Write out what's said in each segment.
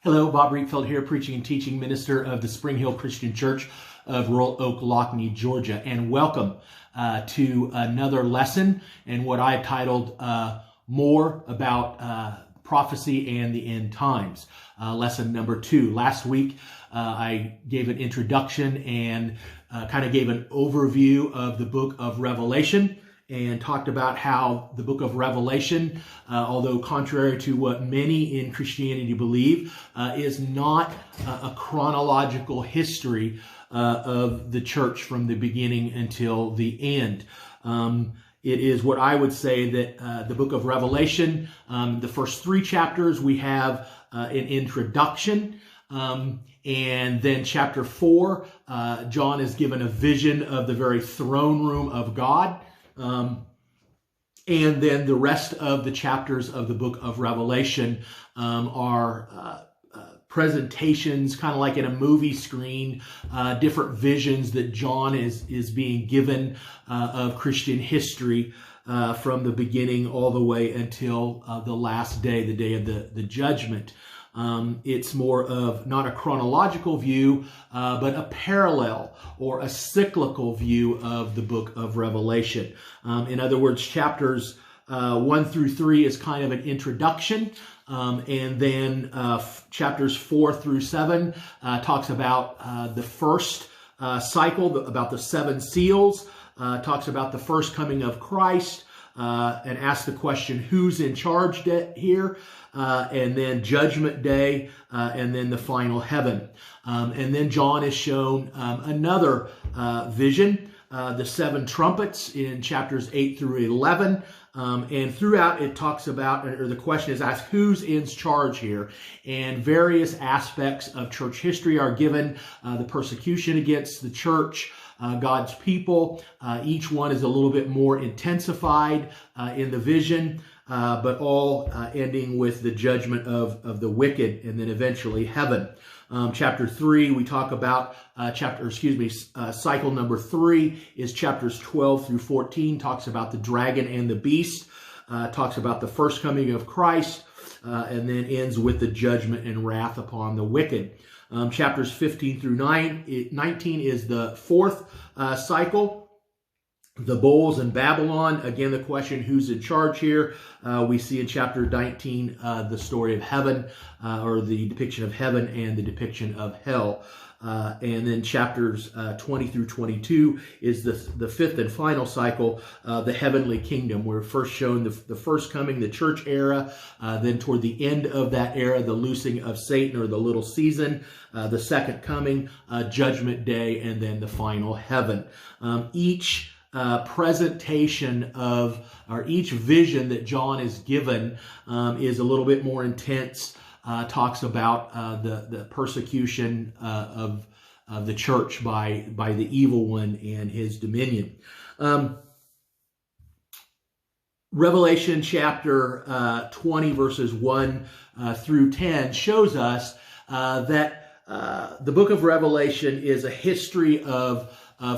Hello, Bob Riekfeld here, preaching and teaching minister of the Spring Hill Christian Church of Royal Oak, Lockney, Georgia, and welcome to another lesson in what I've titled More About Prophecy and the End Times, lesson number 2. Last week, I gave an introduction and kind of gave an overview of the book of Revelation, and talked about how the book of Revelation, although contrary to what many in Christianity believe, is not a chronological history of the church from the beginning until the end. It is what I would say that the book of Revelation, the first 3 chapters, we have an introduction. And then chapter 4, John is given a vision of the very throne room of God. And then the rest of the chapters of the book of Revelation are presentations, kind of like in a movie screen, different visions that John is being given of Christian history from the beginning all the way until the last day, the day of the judgment. It's more of not a chronological view, but a parallel or a cyclical view of the book of Revelation. In other words, chapters 1 through 3 is kind of an introduction. And then chapters 4 through 7 talks about the first cycle, about the 7 seals, talks about the first coming of Christ, and asks the question, who's in charge here? And then Judgment Day, and then the final heaven. And then John is shown another vision, the 7 trumpets in chapters 8 through 11. And throughout it talks about, or the question is asked, who's in charge here? And various aspects of church history are given, the persecution against the church, God's people. Each one is a little bit more intensified in the vision, but all ending with the judgment of the wicked and then eventually heaven. Chapter 3, we talk about cycle number 3 is chapters 12 through 14, talks about the dragon and the beast, talks about the first coming of Christ, and then ends with the judgment and wrath upon the wicked. Chapters 15 through 19 is the 4th cycle. The bowls in Babylon, again, the question, who's in charge here? We see in chapter 19 the story of heaven, or the depiction of heaven and the depiction of hell. And then chapters 20 through 22 is the 5th and final cycle, the heavenly kingdom. We're first shown the first coming, the church era, then toward the end of that era, the loosing of Satan, or the little season, the second coming, judgment day, and then the final heaven. Each presentation of, or each vision that John is given is a little bit more intense, talks about the persecution of the church by the evil one and his dominion. Revelation chapter 20 verses 1 through 10 shows us that the book of Revelation is a history of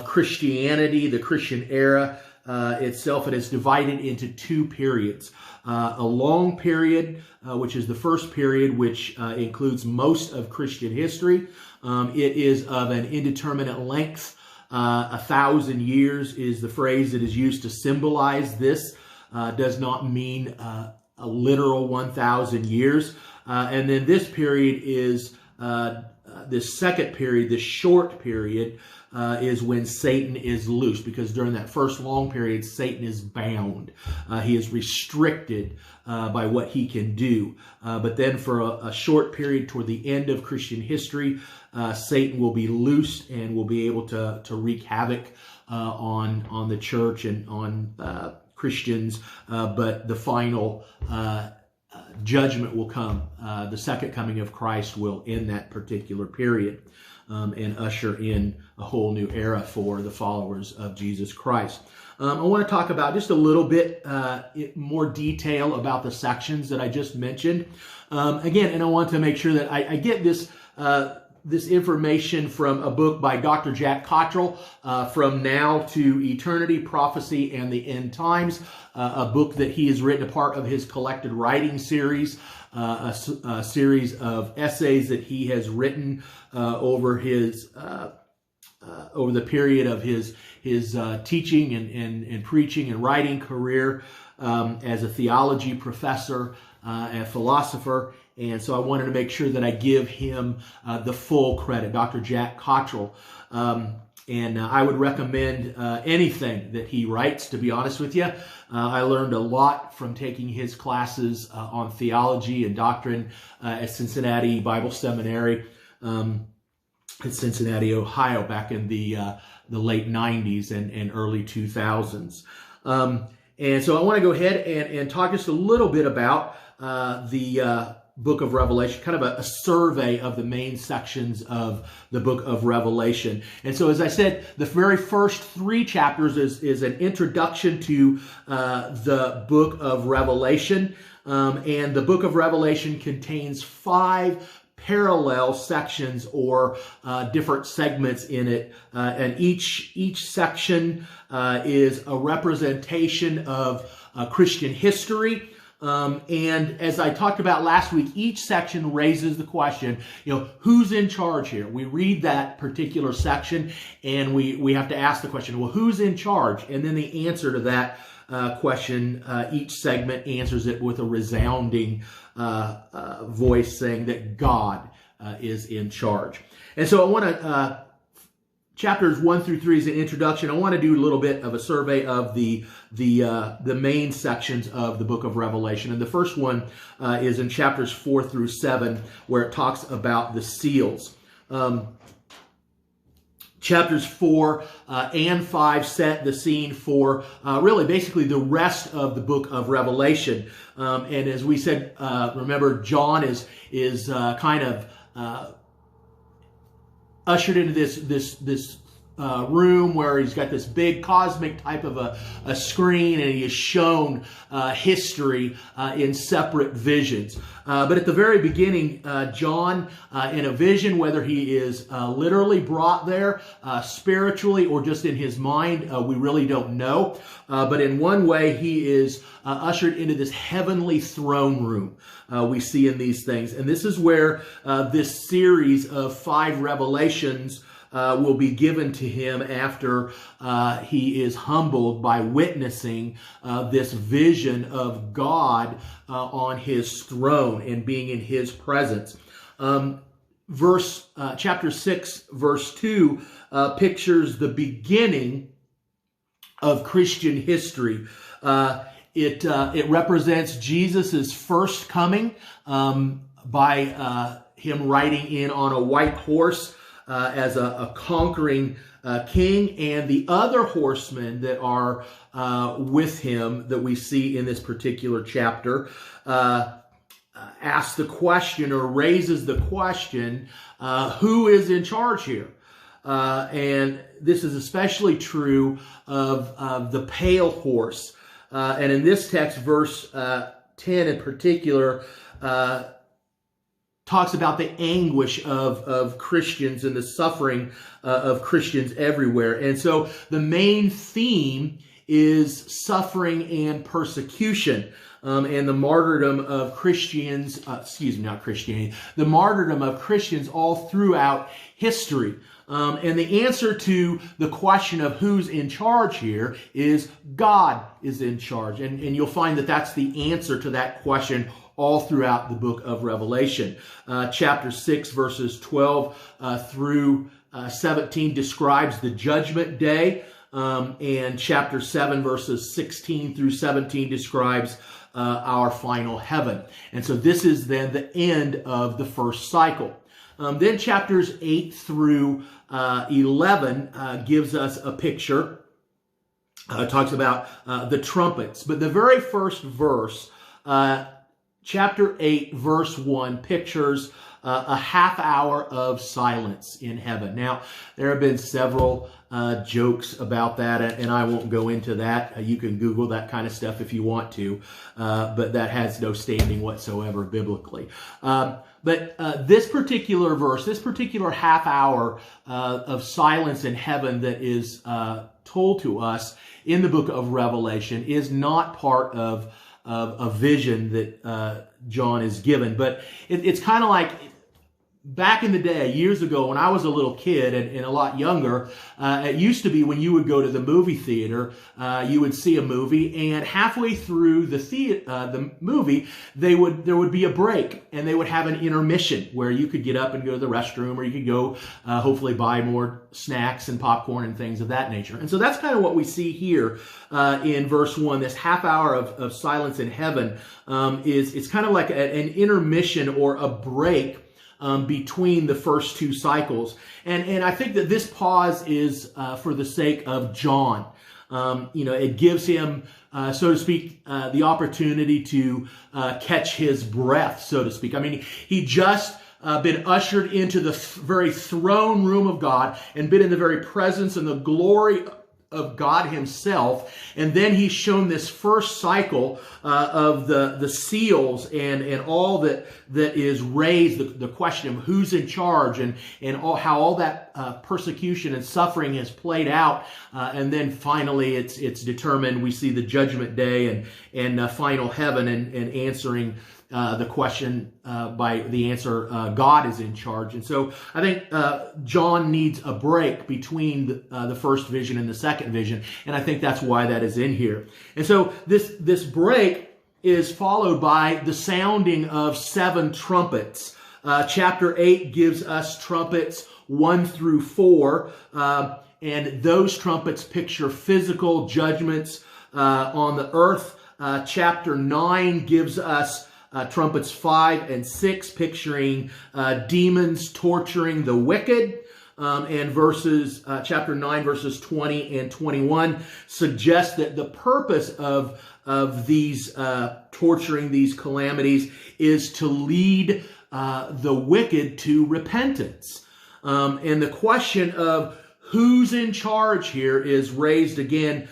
Christianity, the Christian era itself, and it's divided into 2 periods. A long period, which is the first period, which includes most of Christian history. It is of an indeterminate length. 1,000 years is the phrase that is used to symbolize this. Does not mean a literal 1,000 years. And then this period is this second period, this short period, is when Satan is loose, because during that first long period, Satan is bound. He is restricted by what he can do. But then for a short period toward the end of Christian history, Satan will be loosed and will be able to wreak havoc on the church and on Christians. But the final judgment will come. The second coming of Christ will end that particular period and usher in a whole new era for the followers of Jesus Christ. I want to talk about just a little bit more detail about the sections that I just mentioned. Again, and I want to make sure that I get this this information from a book by Dr. Jack Cottrell, From Now to Eternity, Prophecy and the End Times, a book that he has written, a part of his collected writing series, a series of essays that he has written over the period of his teaching and preaching and writing career as a theology professor and philosopher. And so I wanted to make sure that I give him the full credit, Dr. Jack Cottrell. And I would recommend anything that he writes, to be honest with you. I learned a lot from taking his classes on theology and doctrine at Cincinnati Bible Seminary in Cincinnati, Ohio, back in the late 90s and early 2000s. And so I want to go ahead and talk just a little bit about the book of Revelation, kind of a survey of the main sections of the book of Revelation. And so, as I said, the very first 3 chapters is an introduction to the book of Revelation. And the book of Revelation contains 5 parallel sections or different segments in it. And each section is a representation of Christian history. And as I talked about last week, each section raises the question, who's in charge here? We read that particular section and we have to ask the question, well, who's in charge? And then the answer to that question, each segment answers it with a resounding voice saying that God is in charge. And so I want to, chapters 1 through 3 is an introduction. I want to do a little bit of a survey of the main sections of the book of Revelation. And the first one is in chapters 4 through 7, where it talks about the seals. Chapters 4 and 5 set the scene for really basically the rest of the book of Revelation. And as we said, remember, John is kind of ushered into this room where he's got this big cosmic type of a screen, and he is shown history in separate visions. But at the very beginning, John, in a vision, whether he is literally brought there spiritually or just in his mind, we really don't know. But in one way, he is ushered into this heavenly throne room we see in these things. And this is where this series of 5 revelations will be given to him after he is humbled by witnessing this vision of God on his throne and being in his presence. Chapter 6, verse 2 pictures the beginning of Christian history. It represents Jesus' first coming by him riding in on a white horse as a conquering king, and the other horsemen that are with him that we see in this particular chapter asks the question, or raises the question, who is in charge here? And this is especially true of the pale horse. And in this text, verse 10 in particular, talks about the anguish of Christians and the suffering of Christians everywhere. And so the main theme is suffering and persecution, and the martyrdom of Christians, the martyrdom of Christians all throughout history. And the answer to the question of who's in charge here is God is in charge. And you'll find that that's the answer to that question all throughout the book of Revelation. Chapter 6, verses 12 through 17 describes the judgment day. And chapter 7, verses 16 through 17 describes our final heaven. And so this is then the end of the first cycle. Then chapters 8 through 11 gives us a picture. Talks about the trumpets. But the very first verse chapter 8, verse 1 pictures a half hour of silence in heaven. Now, there have been several jokes about that, and I won't go into that. You can Google that kind of stuff if you want to, but that has no standing whatsoever biblically. But this particular verse, this particular half hour of silence in heaven that is told to us in the book of Revelation is not part of a vision that John is given. But it's kind of like back in the day, years ago, when I was a little kid and a lot younger, it used to be when you would go to the movie theater, you would see a movie, and halfway through the movie, there would be a break, and they would have an intermission where you could get up and go to the restroom, or you could go hopefully buy more snacks and popcorn and things of that nature. And so that's kind of what we see here in verse 1. This half hour of silence in heaven is kind of like an intermission or a break between the first two cycles. And I think that this pause is for the sake of John. It gives him, so to speak, the opportunity to catch his breath, so to speak. I mean, he just been ushered into the very throne room of God and been in the very presence and the glory of God himself, and then he's shown this first cycle of the seals and all that is raised, the question of who's in charge and how all that persecution and suffering is played out, and then finally it's determined. We see the judgment day and final heaven and answering the question by the answer, God is in charge. And so I think John needs a break between the first vision and the second vision, and I think that's why that is in here. And so this break is followed by the sounding of 7 trumpets. Chapter 8 gives us trumpets 1 through 4, and those trumpets picture physical judgments on the earth. Chapter 9 gives us trumpets 5 and 6, picturing demons torturing the wicked. And chapter 9, verses 20 and 21 suggest that the purpose of these torturing, these calamities, is to lead the wicked to repentance. And the question of who's in charge here is raised again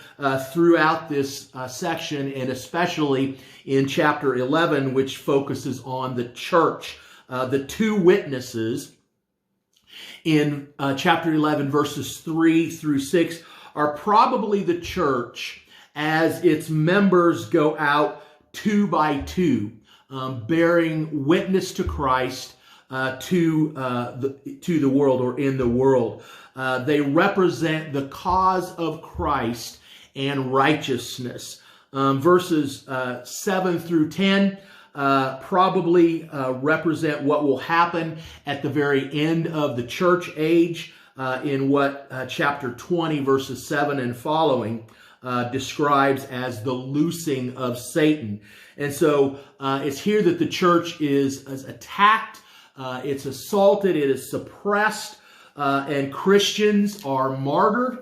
throughout this section, and especially in chapter 11, which focuses on the church. The two witnesses in chapter 11, verses 3 through 6, are probably the church as its members go out 2 by 2, bearing witness to Christ to the world, or in the world. They represent the cause of Christ and righteousness. Verses 7 through 10 probably represent what will happen at the very end of the church age, in what chapter 20, verses 7 and following describes as the loosing of Satan. And so it's here that the church is attacked, it's assaulted, it is suppressed, and Christians are martyred,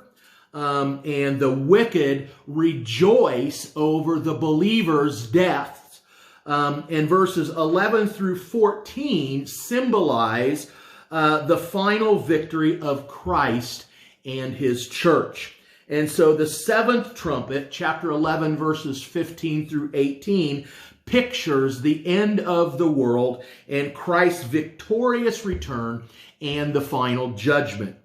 and the wicked rejoice over the believers' deaths. And verses 11 through 14 symbolize the final victory of Christ and his church. And so the 7th trumpet, chapter 11, verses 15 through 18, pictures the end of the world and Christ's victorious return and the final judgment.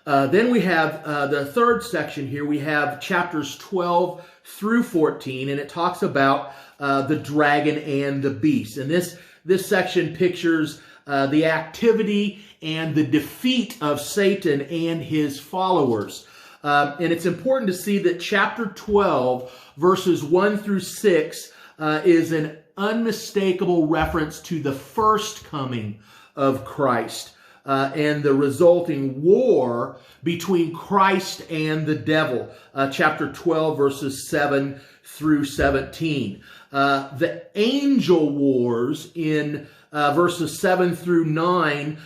Then we have the third section here. We have chapters 12 through 14, and it talks about the dragon and the beast. And this section pictures the activity and the defeat of Satan and his followers. And it's important to see that chapter 12, verses 1 through 6, is an unmistakable reference to the first coming of Christ and the resulting war between Christ and the devil. Chapter 12, verses 7 through 17. The angel wars in verses 7 through 9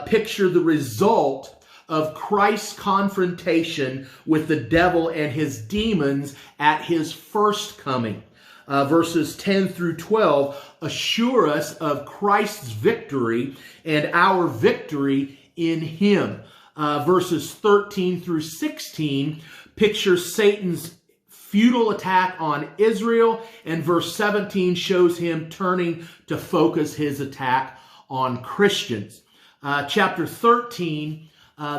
picture the result of Christ's confrontation with the devil and his demons at his first coming. verses 10 through 12, assure us of Christ's victory and our victory in Him. Verses 13 through 16 picture Satan's futile attack on Israel, and verse 17 shows him turning to focus his attack on Christians. Chapter 13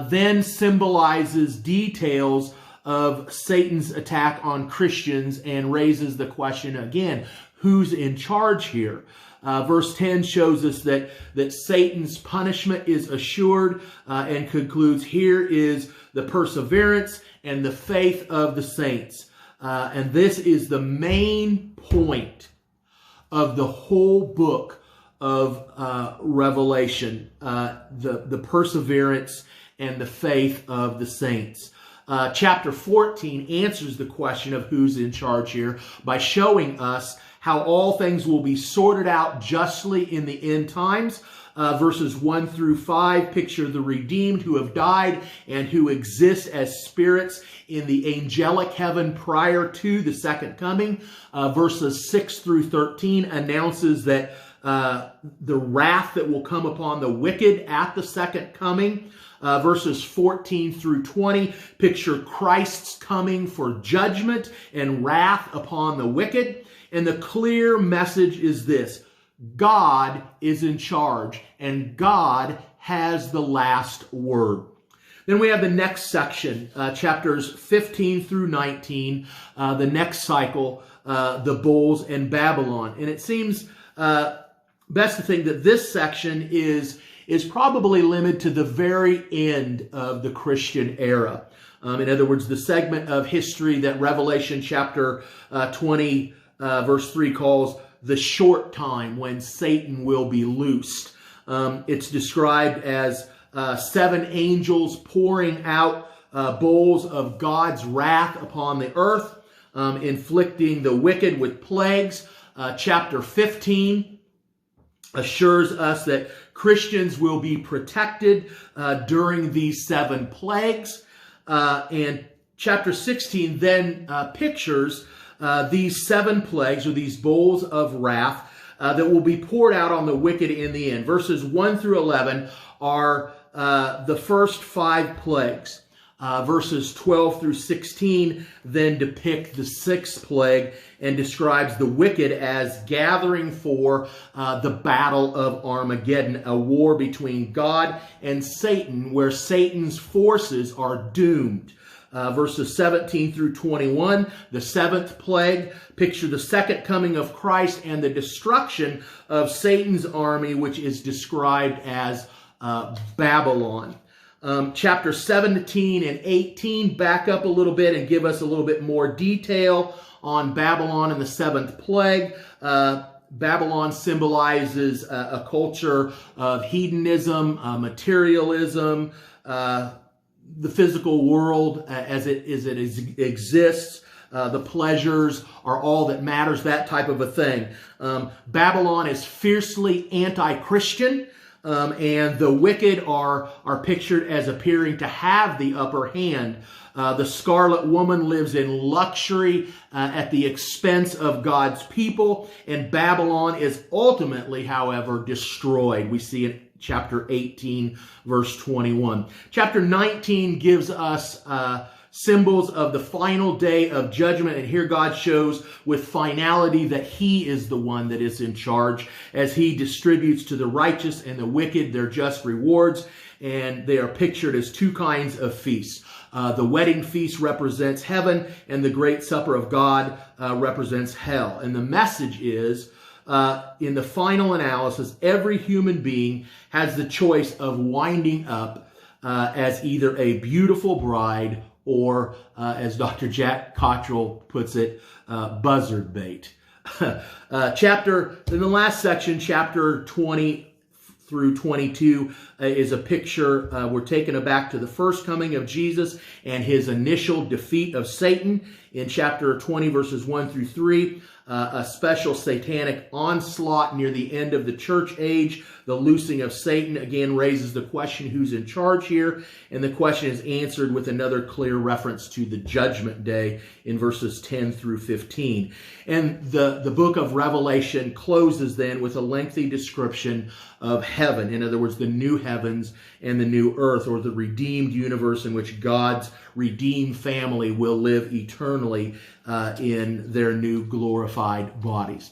then symbolizes details of Satan's attack on Christians and raises the question again, who's in charge here? Verse 10 shows us that Satan's punishment is assured and concludes, here is the perseverance and the faith of the saints. And this is the main point of the whole book of Revelation, the perseverance and the faith of the saints. Chapter 14 answers the question of who's in charge here by showing us how all things will be sorted out justly in the end times. Verses 1 through 5 picture the redeemed who have died and who exist as spirits in the angelic heaven prior to the second coming. Verses 6 through 13 announces that the wrath that will come upon the wicked at the second coming. Verses 14 through 20 picture Christ's coming for judgment and wrath upon the wicked. And the clear message is this: God is in charge, and God has the last word. Then we have the next section, chapters 15 through 19, the next cycle, the bowls and Babylon. And it seems best to think that this section is probably limited to the very end of the Christian era. In other words, the segment of history that Revelation chapter 20, verse 3 calls the short time when Satan will be loosed. It's described as 7 angels pouring out bowls of God's wrath upon the earth, inflicting the wicked with plagues. Chapter 15 assures us that Christians will be protected during these 7 plagues. And chapter 16 then pictures these 7 plagues, or these bowls of wrath, that will be poured out on the wicked in the end. Verses 1 through 11 are the first 5 plagues. Verses 12 through 16 then depict the 6th plague and describes the wicked as gathering for the battle of Armageddon, a war between God and Satan, where Satan's forces are doomed. Verses 17 through 21, the 7th plague, picture the second coming of Christ and the destruction of Satan's army, which is described as Babylon. Chapter 17 and 18 back up a little bit and give us a little bit more detail on Babylon and the 7th plague. Babylon symbolizes a culture of hedonism, materialism, the physical world as it exists. The pleasures are all that matters, that type of a thing. Babylon is fiercely anti-Christian. And the wicked are pictured as appearing to have the upper hand. The scarlet woman lives in luxury at the expense of God's people, and Babylon is ultimately, however, destroyed. We see in chapter 18, verse 21. Chapter 19 gives us symbols of the final day of judgment. And here God shows with finality that He is the one that is in charge as He distributes to the righteous and the wicked their just rewards. And they are pictured as 2 kinds of feasts. The wedding feast represents heaven, and the great supper of God represents hell. And the message is, in the final analysis, every human being has the choice of winding up as either a beautiful bride or, as Dr. Jack Cottrell puts it, buzzard bait. In the last section, chapter 20 through 22, is a picture. We're taken back to the first coming of Jesus and His initial defeat of Satan In chapter 20, verses 1 through 3, a special satanic onslaught near the end of the church age. The loosing of Satan again raises the question, who's in charge here? And the question is answered with another clear reference to the judgment day in verses 10 through 15. And the book of Revelation closes then with a lengthy description of heaven. In other words, the new heavens and the new earth, or the redeemed universe in which God's redeemed family will live eternally in their new glorified bodies.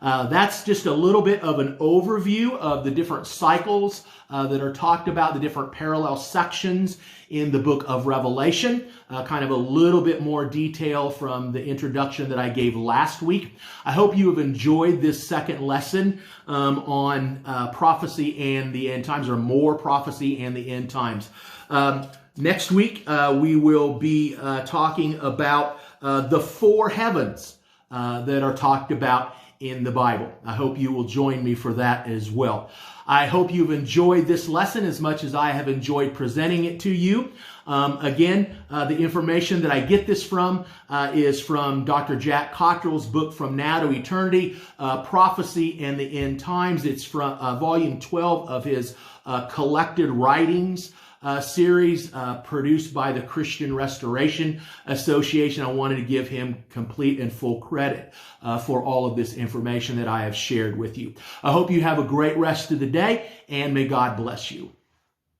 That's just a little bit of an overview of the different cycles that are talked about, the different parallel sections in the book of Revelation. Kind of a little bit more detail from the introduction that I gave last week. I hope you have enjoyed this second lesson on prophecy and the end times, or more prophecy and the end times. Next week, we will be talking about the four heavens that are talked about in the Bible. I hope you will join me for that as well. I hope you've enjoyed this lesson as much as I have enjoyed presenting it to you. Again, the information that I get this from is from Dr. Jack Cottrell's book, From Now to Eternity, Prophecy and the End Times. It's from volume 12 of his collected writings series produced by the Christian Restoration Association. I wanted to give him complete and full credit for all of this information that I have shared with you. I hope you have a great rest of the day, and may God bless you.